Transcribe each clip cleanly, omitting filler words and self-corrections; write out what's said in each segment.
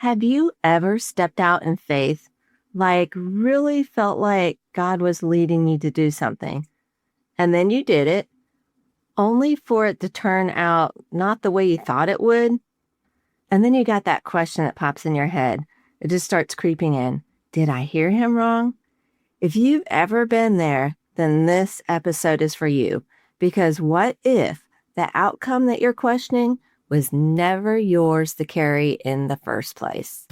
Have you ever stepped out in faith, like really felt like God was leading you to do something, and then you did it, only for it to turn out not the way you thought it would? And then you got that question that pops in your head. It just starts creeping in. Did I hear him wrong? If you've ever been there, then this episode is for you. Because what if the outcome that you're questioning was never yours to carry in the first place?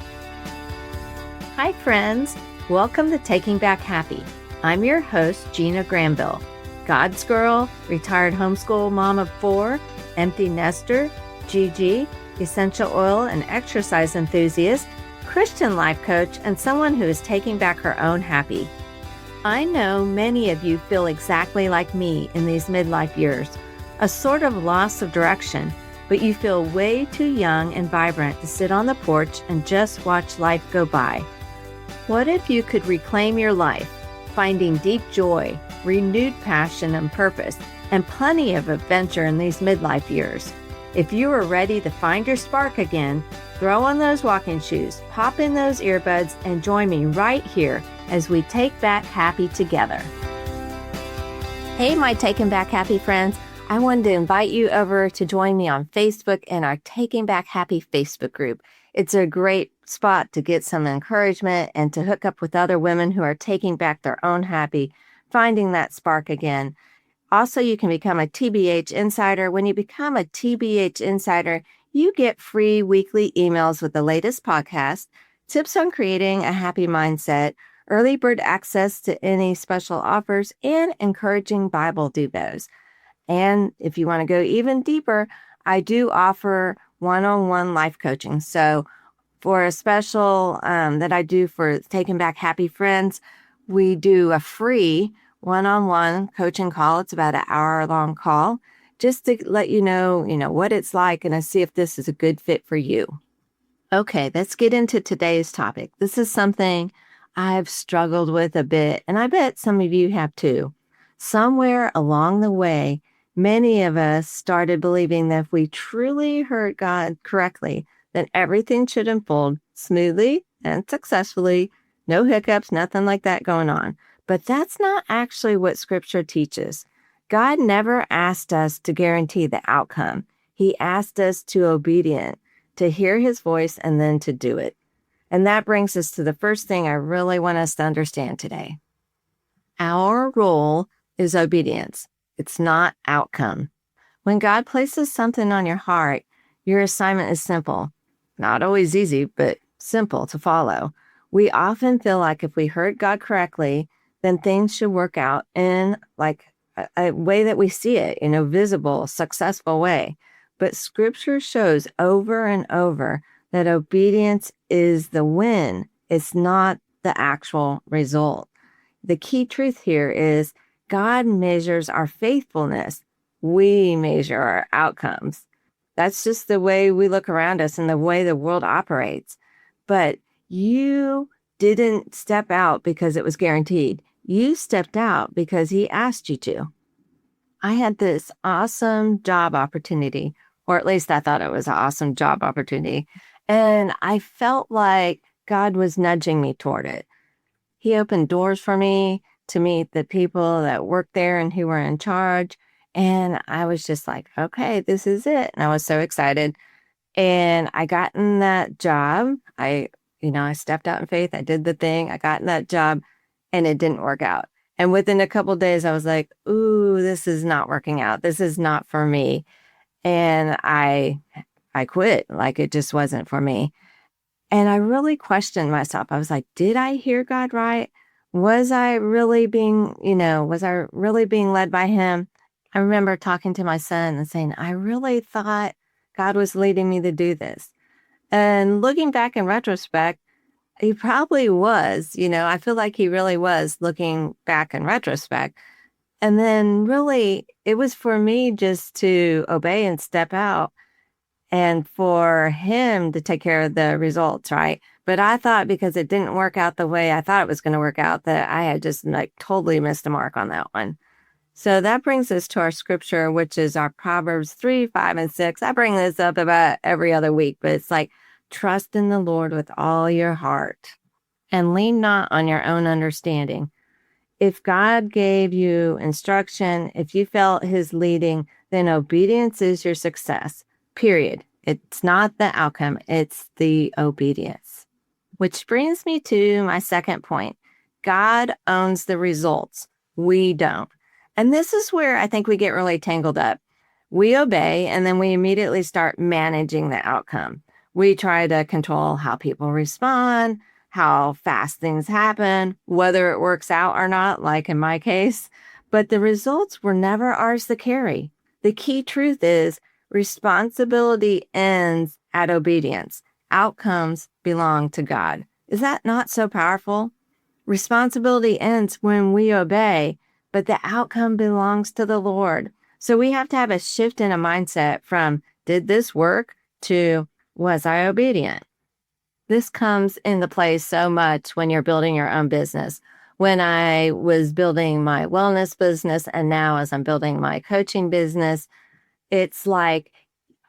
Hi, friends. Welcome to Taking Back Happy. I'm your host, Gina Granville. God's girl, retired homeschool mom of 4, empty nester, GG, essential oil and exercise enthusiast, Christian life coach, and someone who is taking back her own happy. I know many of you feel exactly like me in these midlife years, a sort of loss of direction, but you feel way too young and vibrant to sit on the porch and just watch life go by. What if you could reclaim your life, finding deep joy, renewed passion and purpose, and plenty of adventure in these midlife years? If you are ready to find your spark again, throw on those walking shoes, pop in those earbuds, and join me right here as we take back happy together. Hey, my Taking Back Happy friends. I wanted to invite you over to join me on Facebook in our Taking Back Happy Facebook group. It's a great spot to get some encouragement and to hook up with other women who are taking back their own happy, finding that spark again. Also, you can become a TBH Insider. When you become a TBH Insider, you get free weekly emails with the latest podcast, tips on creating a happy mindset, early bird access to any special offers, and encouraging Bible devos. And if you want to go even deeper, I do offer one-on-one life coaching. So for a special that I do for Taking Back Happy friends, we do a free one-on-one coaching call. It's about an hour-long call just to let you know, what it's like and to see if this is a good fit for you. Okay, let's get into today's topic. This is something I've struggled with a bit, and I bet some of you have too. Somewhere along the way, many of us started believing that if we truly heard God correctly, then everything should unfold smoothly and successfully, no hiccups, nothing like that going on. But that's not actually what Scripture teaches. God never asked us to guarantee the outcome. He asked us to be obedient, to hear his voice, and then to do it. And that brings us to the first thing I really want us to understand today. Our role is obedience. It's not outcome. When God places something on your heart, your assignment is simple. Not always easy, but simple to follow. We often feel like if we heard God correctly, then things should work out in like a way that we see it, visible, successful way. But Scripture shows over and over that obedience is the win. It's not the actual result. The key truth here is God measures our faithfulness. We measure our outcomes. That's just the way we look around us and the way the world operates. But you didn't step out because it was guaranteed. You stepped out because he asked you to. I had this awesome job opportunity, or at least I thought it was an awesome job opportunity. And I felt like God was nudging me toward it. He opened doors for me to meet the people that worked there and who were in charge. And I was just like, okay, this is it. And I was so excited. And I got in that job. I stepped out in faith. I did the thing. I got in that job and it didn't work out. And within a couple of days, I was like, ooh, this is not working out. This is not for me. And I quit. Like it just wasn't for me. And I really questioned myself. I was like, did I hear God right? Was I really being led by him? I remember talking to my son and saying, I really thought God was leading me to do this. And looking back in retrospect, he probably was, I feel like he really was looking back in retrospect. And then really it was for me just to obey and step out and for him to take care of the results, right? But I thought because it didn't work out the way I thought it was going to work out, that I had just totally missed the mark on that one. So that brings us to our scripture, which is our Proverbs 3, 5, and 6. I bring this up about every other week, but it's like Trust in the Lord with all your heart and lean not on your own understanding. If God gave you instruction, if you felt his leading, then obedience is your success, period. It's not the outcome, it's the obedience. Which brings me to my second point. God owns the results. We don't. And this is where I think we get really tangled up. We obey, and then we immediately start managing the outcome. We try to control how people respond, how fast things happen, whether it works out or not, like in my case. But the results were never ours to carry. The key truth is responsibility ends at obedience. Outcomes belong to God. Is that not so powerful? Responsibility ends when we obey, but the outcome belongs to the Lord. So we have to have a shift in a mindset from, did this work, to, was I obedient? This comes into play so much when you're building your own business. When I was building my wellness business, and now as I'm building my coaching business, it's like,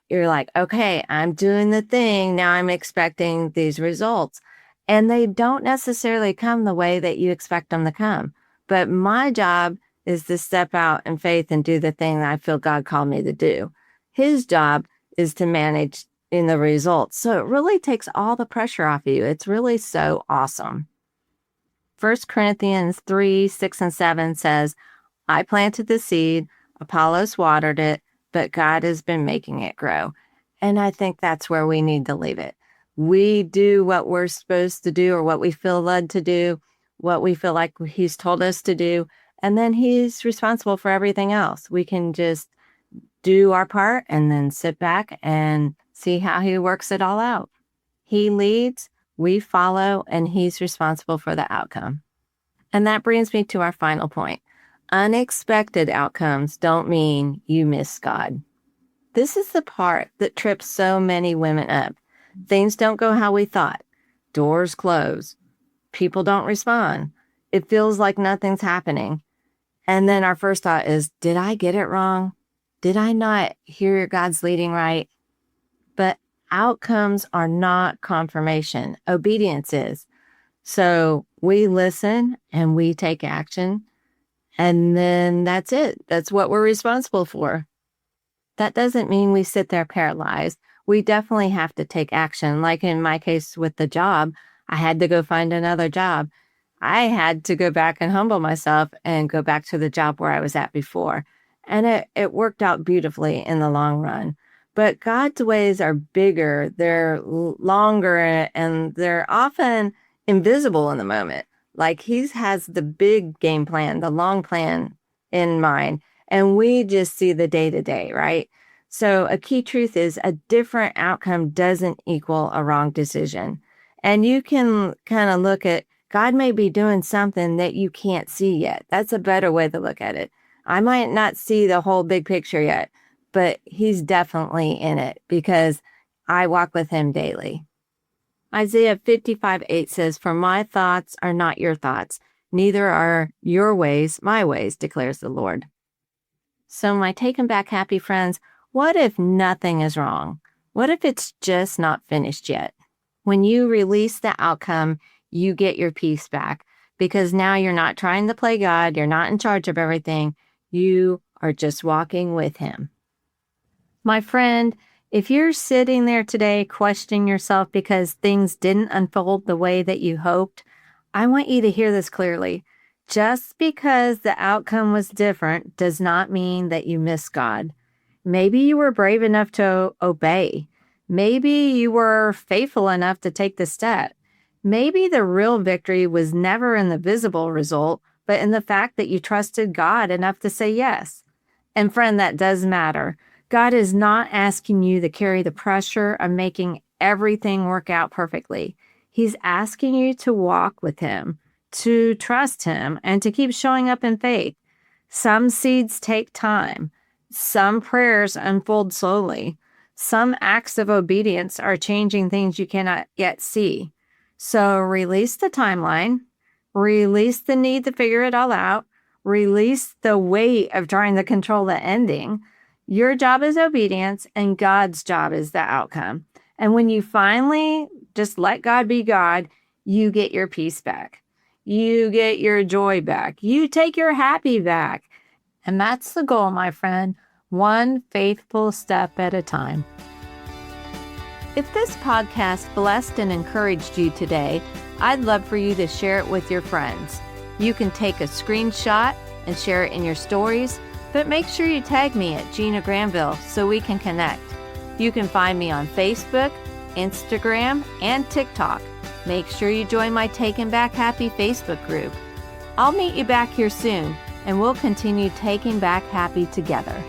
you're like, okay, I'm doing the thing. Now I'm expecting these results. And they don't necessarily come the way that you expect them to come. But my job is to step out in faith and do the thing that I feel God called me to do. His job is to manage in the results. So it really takes all the pressure off you. It's really so awesome. 1 Corinthians 3, 6, and 7 says, I planted the seed, Apollos watered it, but God has been making it grow. And I think that's where we need to leave it. We do what we're supposed to do or what we feel led to do, what we feel like he's told us to do, and then he's responsible for everything else. We can just do our part and then sit back and see how he works it all out. He leads, we follow, and he's responsible for the outcome. And that brings me to our final point. Unexpected outcomes don't mean you miss God. This is the part that trips so many women up. Things don't go how we thought. Doors close. People don't respond. It feels like nothing's happening. And then our first thought is, did I get it wrong? Did I not hear God's leading right? But outcomes are not confirmation. Obedience is. So we listen and we take action. And then that's it. That's what we're responsible for. That doesn't mean we sit there paralyzed. We definitely have to take action. Like in my case with the job, I had to go find another job. I had to go back and humble myself and go back to the job where I was at before. And it worked out beautifully in the long run. But God's ways are bigger, they're longer, and they're often invisible in the moment. Like he has the big game plan, the long plan in mind, and we just see the day-to-day, right? So a key truth is a different outcome doesn't equal a wrong decision. And you can kind of look at, God may be doing something that you can't see yet. That's a better way to look at it. I might not see the whole big picture yet, but he's definitely in it because I walk with him daily. Isaiah 55:8 says, For my thoughts are not your thoughts, neither are your ways my ways, declares the Lord. So my taken back happy friends, what if nothing is wrong? What if it's just not finished yet? When you release the outcome, you get your peace back because now you're not trying to play God. You're not in charge of everything. You are just walking with him. My friend, if you're sitting there today questioning yourself because things didn't unfold the way that you hoped, I want you to hear this clearly. Just because the outcome was different does not mean that you missed God. Maybe you were brave enough to obey. Maybe you were faithful enough to take the step. Maybe the real victory was never in the visible result, but in the fact that you trusted God enough to say yes. And friend, that does matter. God is not asking you to carry the pressure of making everything work out perfectly. He's asking you to walk with him, to trust him, and to keep showing up in faith. Some seeds take time. Some prayers unfold slowly. Some acts of obedience are changing things you cannot yet see. So release the timeline, release the need to figure it all out, release the weight of trying to control the ending. Your job is obedience, and God's job is the outcome. And when you finally just let God be God, you get your peace back. You get your joy back. You take your happy back. And that's the goal, my friend, one faithful step at a time. If this podcast blessed and encouraged you today, I'd love for you to share it with your friends. You can take a screenshot and share it in your stories, but make sure you tag me at Gina Granville so we can connect. You can find me on Facebook, Instagram, and TikTok. Make sure you join my Taking Back Happy Facebook group. I'll meet you back here soon, and we'll continue taking back happy together.